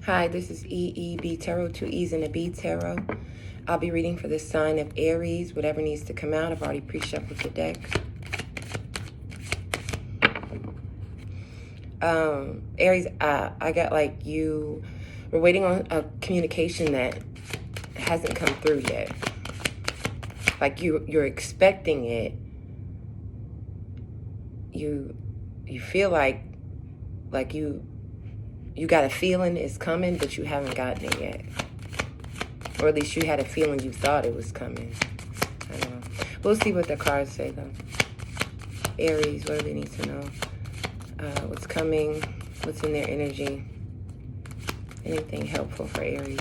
Hi, this is eebtarot, two E's and a B tarot. I'll be reading for the sign of Aries, whatever needs to come out. I've already pre-shuffled the deck. Aries, I got like you were waiting on a communication that hasn't come through yet. Like you're expecting it. You feel like you got a feeling it's coming, but you haven't gotten it yet. Or at least you had a feeling you thought it was coming. I don't know. We'll see what the cards say, though. Aries, what do they need to know? What's coming? What's in their energy? Anything helpful for Aries?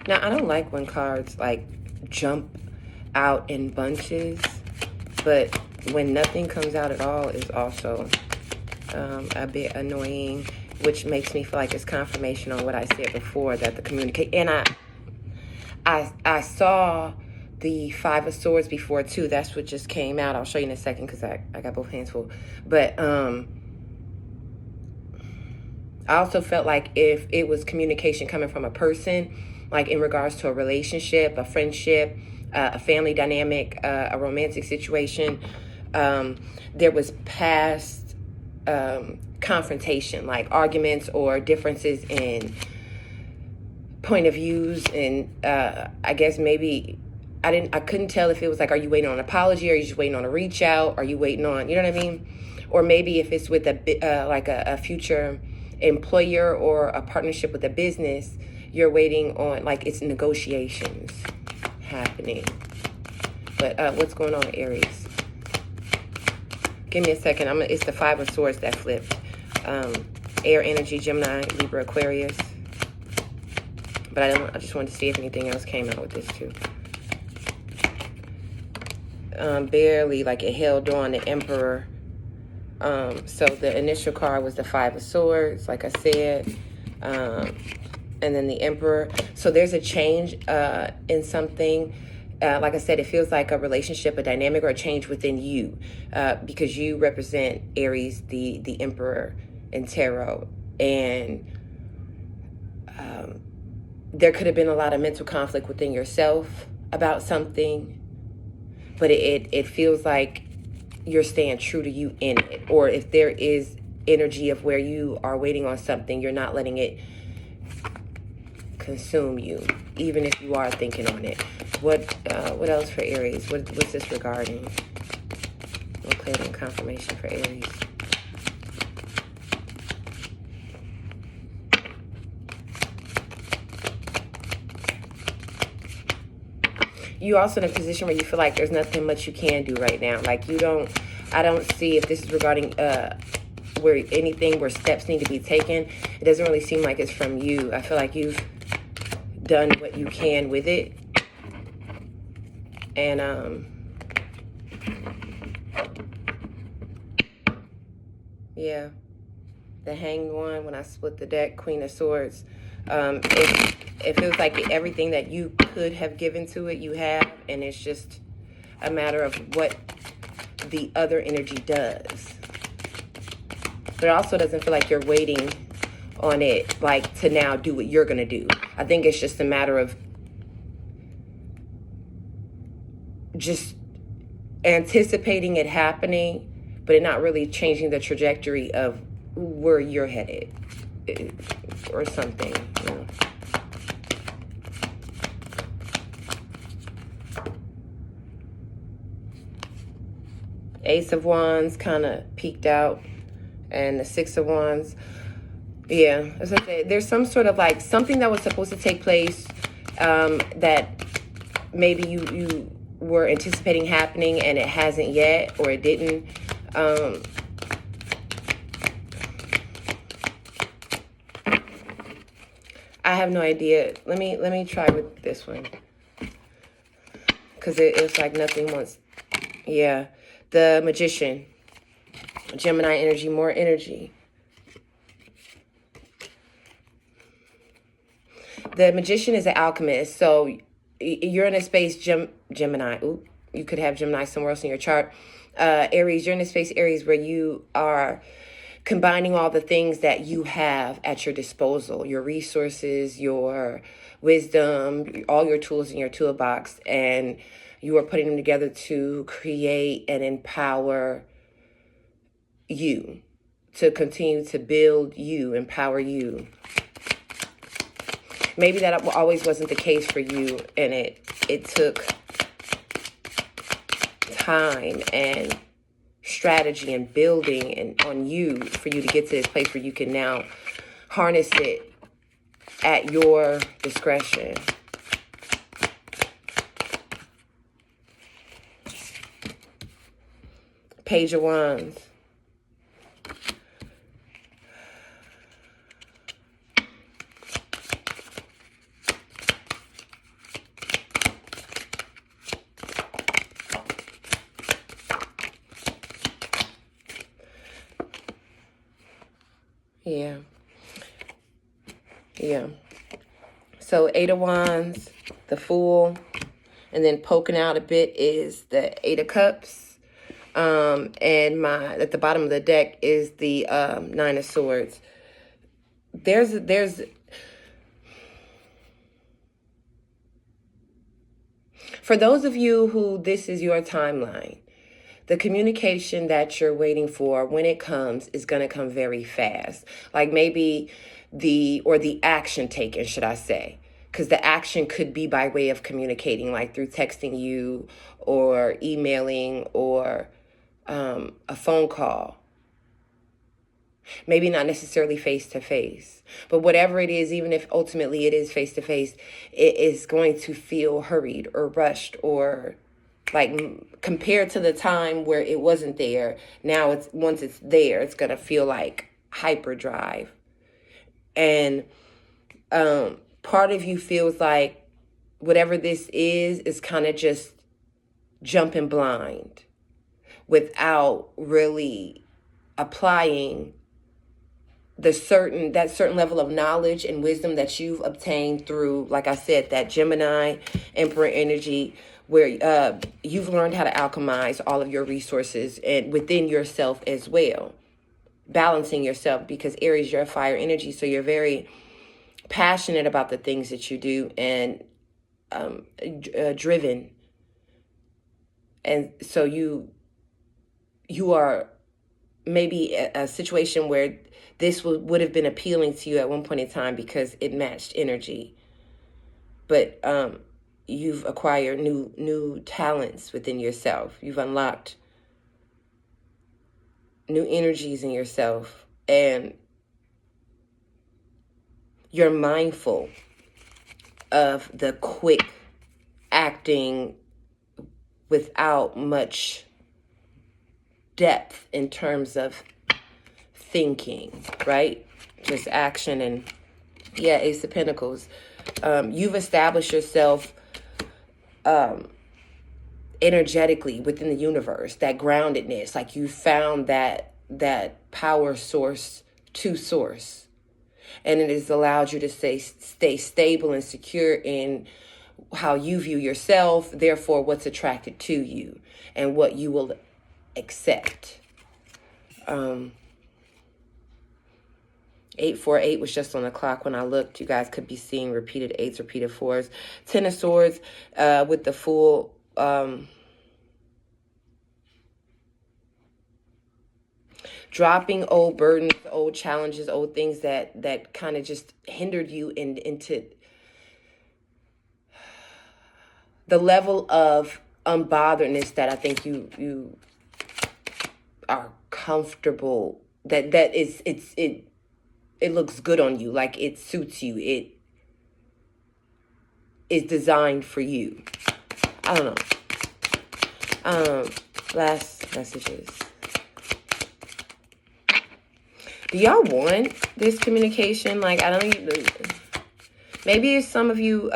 Now, I don't like when cards, like, jump out in bunches, but when nothing comes out at all is also a bit annoying, which makes me feel like it's confirmation on what I said before, that the communicate. And I saw the Five of Swords before too. That's what just came out. I'll show you in a second because I got both hands full. But I also felt like if it was communication coming from a person, like in regards to a relationship, a friendship, a family dynamic, a romantic situation, there was past confrontation, like arguments or differences in point of views. And I guess maybe I couldn't tell if it was like, are you waiting on an apology? Or are you just waiting on a reach out? Are you waiting on, you know what I mean? Or maybe if it's with a future employer or a partnership with a business, you're waiting on, like, it's negotiations happening. But what's going on with Aries? Give me a second. It's the Five of Swords that flipped. Air energy, Gemini, Libra, Aquarius. But I just wanted to see if anything else came out with this too. Barely, like it held on, the Emperor. So the initial card was the Five of Swords, like I said. And then the Emperor. So there's a change in something. Like I said, it feels like a relationship, a dynamic, or a change within you, because you represent Aries, the Emperor in tarot. And there could have been a lot of mental conflict within yourself about something, but it feels like you're staying true to you in it. Or if there is energy of where you are waiting on something, you're not letting it consume you, even if you are thinking on it. What else for Aries? What's this regarding? More clarity and confirmation for Aries. You also in a position where you feel like there's nothing much you can do right now. Like I don't see if this is regarding where steps need to be taken. It doesn't really seem like it's from you. I feel like you've done what you can with it. And yeah, the Hanged One, when I split the deck, Queen of Swords, it feels like everything that you could have given to it, you have, and it's just a matter of what the other energy does. But it also doesn't feel like you're waiting on it, like, to now do what you're going to do. I think it's just a matter of just anticipating it happening, but it not really changing the trajectory of where you're headed or something, you know. Ace of Wands kind of peeked out, and the Six of Wands. Yeah, as I said, there's some sort of like something that was supposed to take place that maybe you were anticipating happening and it hasn't yet, or it didn't. I have no idea. Let me try with this one, because it's like nothing wants. Yeah, the Magician, Gemini energy, more energy. The Magician is an alchemist, so you're in a space, Gemini. Ooh, You could have Gemini somewhere else in your chart. Aries, you're in this space, Aries, where you are combining all the things that you have at your disposal, your resources, your wisdom, all your tools in your toolbox, and you are putting them together to create and empower you, to continue to build you, empower you. Maybe that always wasn't the case for you, and it took time and strategy and building and on you for you to get to this place where you can now harness it at your discretion. Page of Wands. Yeah. So 8 of Wands, the Fool, and then poking out a bit is the 8 of Cups. And at the bottom of the deck is the 9 of Swords. There's for those of you who this is your timeline, the communication that you're waiting for, when it comes, is going to come very fast. Like maybe the action taken, should I say. Because the action could be by way of communicating, like through texting you or emailing or a phone call. Maybe not necessarily face-to-face. But whatever it is, even if ultimately it is face-to-face, it is going to feel hurried or rushed or like compared to the time where it wasn't there. Now once it's there, it's going to feel like hyperdrive. And part of you feels like whatever this is kind of just jumping blind without really applying that certain level of knowledge and wisdom that you've obtained through, like I said, that Gemini Emperor energy, where you've learned how to alchemize all of your resources and within yourself as well, balancing yourself, because Aries, you're a fire energy, so you're very passionate about the things that you do and driven, and so you are maybe a situation where this would have been appealing to you at one point in time because it matched energy, but you've acquired new talents within yourself. You've unlocked new energies in yourself, and you're mindful of the quick acting without much depth in terms of thinking, right? Just action. And yeah, Ace of Pentacles. You've established yourself energetically within the universe, that groundedness, like you found that power source to source, and it has allowed you to stay stable and secure in how you view yourself, therefore what's attracted to you and what you will accept. 848 was just on the clock when I looked. You guys could be seeing repeated 8s, repeated 4s. 10 of Swords with the Fool. Dropping old burdens, old challenges, old things that kind of just hindered you into the level of unbotheredness that I think you are comfortable, it looks good on you, like it suits you, it is designed for you. I don't know. Last messages. Do y'all want this communication? Like, I don't even, maybe some of you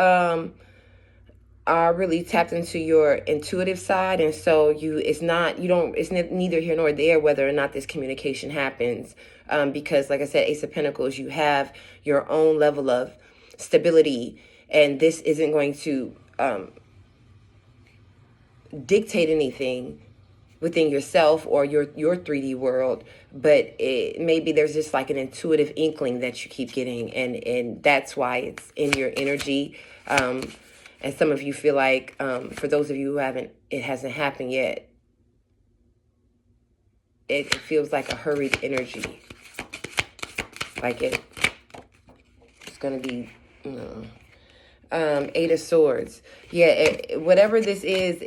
are really tapped into your intuitive side, and so it's neither here nor there whether or not this communication happens, because like I said, Ace of Pentacles, you have your own level of stability, and this isn't going to dictate anything within yourself or your 3D world, but maybe there's just like an intuitive inkling that you keep getting, and that's why it's in your energy. And some of you feel like, for those of you who it hasn't happened yet, it feels like a hurried energy, like it's going to be, you know. 8 of Swords. Yeah, whatever this is,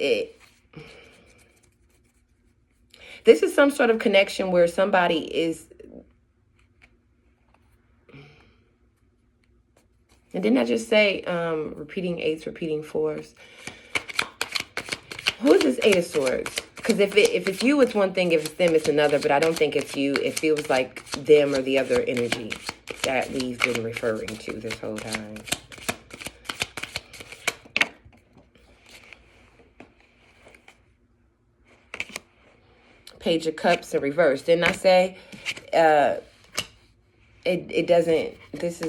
this is some sort of connection where somebody is... And didn't I just say repeating 8s, repeating 4s? Who is this 8 of Swords? Because if it's you, it's one thing. If it's them, it's another. But I don't think it's you. It feels like them or the other energy that we've been referring to this whole time. Page of Cups in reverse. Didn't I say it doesn't... This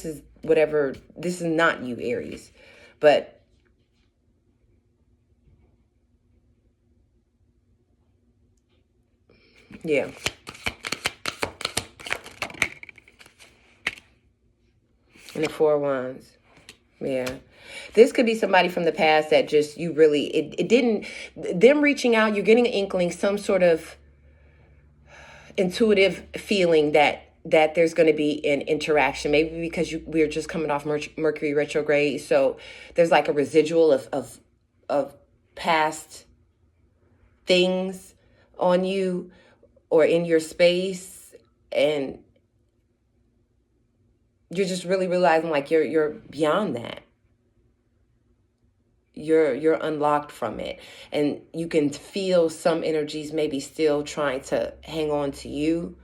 is whatever... This is not you, Aries. But yeah. And the 4 of Wands. Yeah. This could be somebody from the past that just, you really, it didn't, them reaching out, you're getting an inkling, some sort of intuitive feeling that there's going to be an interaction. Maybe because we're just coming off Mercury retrograde. So there's like a residual of past things on you or in your space. And you're just really realizing like you're beyond that. You're unlocked from it, and you can feel some energies maybe still trying to hang on to you,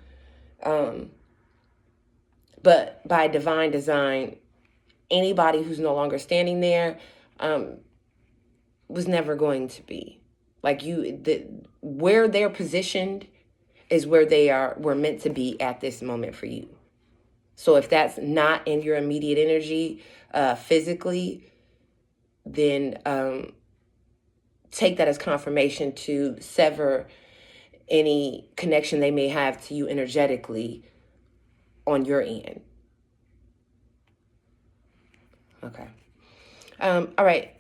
but by divine design, anybody who's no longer standing there was never going to be. Like where they're positioned is where we're meant to be at this moment for you. So if that's not in your immediate energy physically, then take that as confirmation to sever any connection they may have to you energetically on your end. Okay. All right.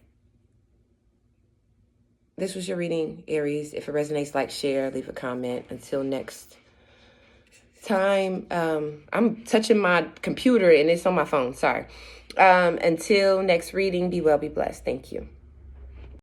This was your reading, Aries. If it resonates, like, share, leave a comment. Until next time. I'm touching my computer and it's on my phone. Sorry. Until next reading, be well, be blessed. Thank you.